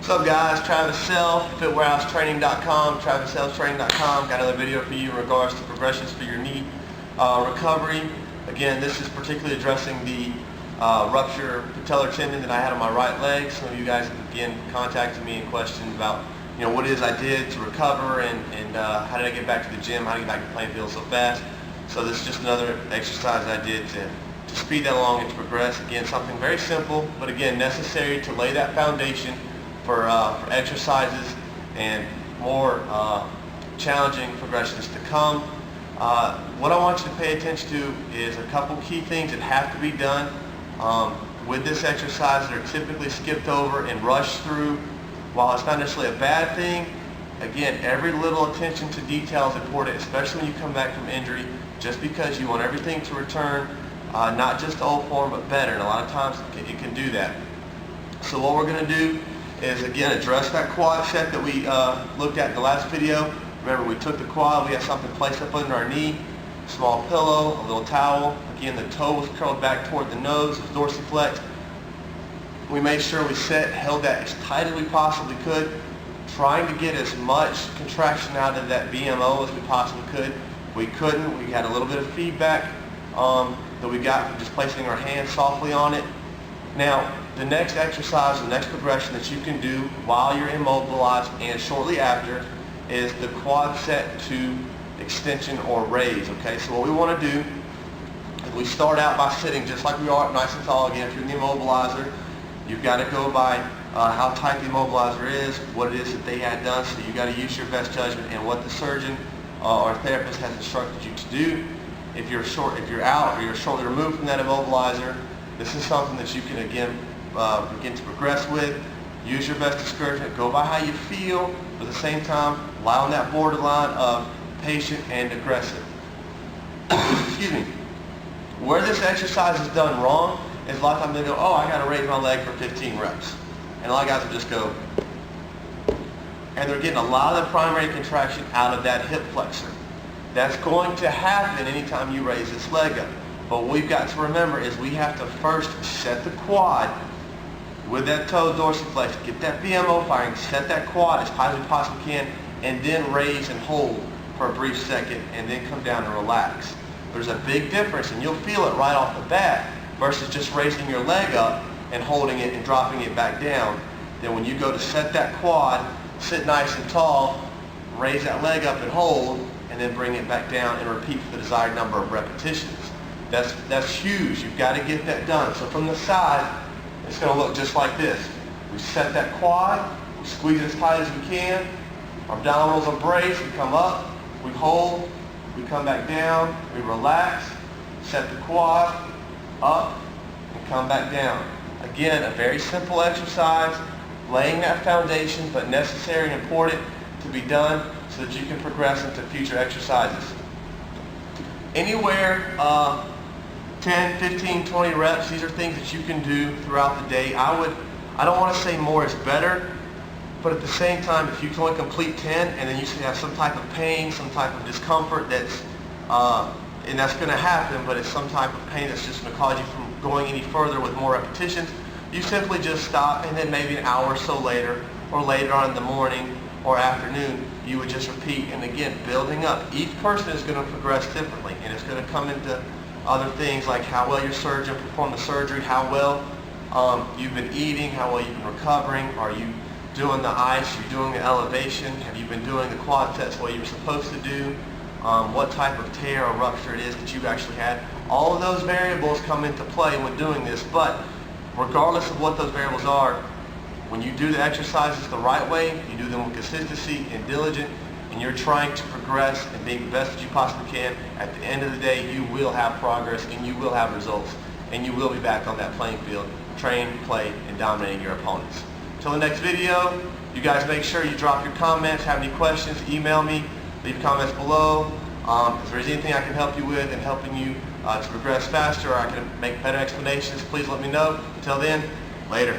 What's up guys, Travis Self, fitwarehousetraining.com, travisselftraining.com. Got another video for you in regards to progressions for your knee recovery. Again, this is particularly addressing the ruptured patellar tendon that I had on my right leg. Some of you guys have again contacted me and questioned about what it is I did to recover and how did I get back to the gym, how did I get back to the playing field so fast. So this is just another exercise I did to speed that along and to progress. Again, something very simple, but again necessary to lay that foundation for exercises and more challenging progressions to come. What I want you to pay attention to is a couple key things that have to be done with this exercise that are typically skipped over and rushed through. While it's not necessarily a bad thing, again, every little attention to detail is important, especially when you come back from injury, just because you want everything to return not just to old form but better, and a lot of times it can do that. So what we're going to do is again address that quad set that we looked at in the last video. Remember, we took the quad, we had something placed up under our knee, small pillow, a little towel. Again, the toe was curled back toward the nose, it was dorsiflexed. We made sure we held that as tight as we possibly could, trying to get as much contraction out of that BMO as we possibly could. We couldn't. We had a little bit of feedback that we got from just placing our hands softly on it. Now, the next exercise, the next progression that you can do while you're immobilized and shortly after is the quad set to extension or raise. Okay, so what we want to do is we start out by sitting just like we are, nice and tall. Again, if you're in the immobilizer, you've got to go by how tight the immobilizer is, what it is that they had done, so you've got to use your best judgment and what the surgeon or therapist has instructed you to do. If you're out or you're shortly removed from that immobilizer, this is something that you can again begin to progress with. Use your best discouragement, go by how you feel, but at the same time lie on that borderline of patient and aggressive. Excuse me. Where this exercise is done wrong is a lot of times they go, oh, I got to raise my leg for 15 reps. And a lot of guys will just go, and they're getting a lot of the primary contraction out of that hip flexor. That's going to happen anytime you raise this leg up. But what we've got to remember is we have to first set the quad with that toe dorsiflexed, get that BMO firing, set that quad as high as we possibly can, and then raise and hold for a brief second, and then come down and relax. There's a big difference, and you'll feel it right off the bat, versus just raising your leg up and holding it and dropping it back down. Then when you go to set that quad, sit nice and tall, raise that leg up and hold, and then bring it back down and repeat for the desired number of repetitions. That's huge. You've got to get that done. So from the side, it's going to look just like this. We set that quad, we squeeze it as tight as we can, our abdominals are braced, we come up, we hold, we come back down, we relax, set the quad, up, and come back down. Again, a very simple exercise, laying that foundation, but necessary and important to be done so that you can progress into future exercises. Anywhere 10, 15, 20 reps, these are things that you can do throughout the day. I don't want to say more is better, but at the same time, if you can only complete 10 and then you have some type of pain, some type of discomfort and that's going to happen, but it's some type of pain that's just going to cause you from going any further with more repetitions, you simply just stop, and then maybe an hour or so later, or later on in the morning or afternoon, you would just repeat. And again, building up. Each person is going to progress differently, and it's going to come into other things like how well your surgeon performed the surgery, how well you've been eating, how well you've been recovering, are you doing the ice, you're doing the elevation, have you been doing the quad sets what you were supposed to do, what type of tear or rupture it is that you've actually had. All of those variables come into play when doing this, but regardless of what those variables are, when you do the exercises the right way, you do them with consistency and diligence, and you're trying to progress and be the best that you possibly can, at the end of the day, you will have progress and you will have results, and you will be back on that playing field, train, play, and dominating your opponents. Until the next video, you guys make sure you drop your comments, have any questions, email me, leave comments below. If there's anything I can help you with in helping you to progress faster, or I can make better explanations, please let me know. Until then, later.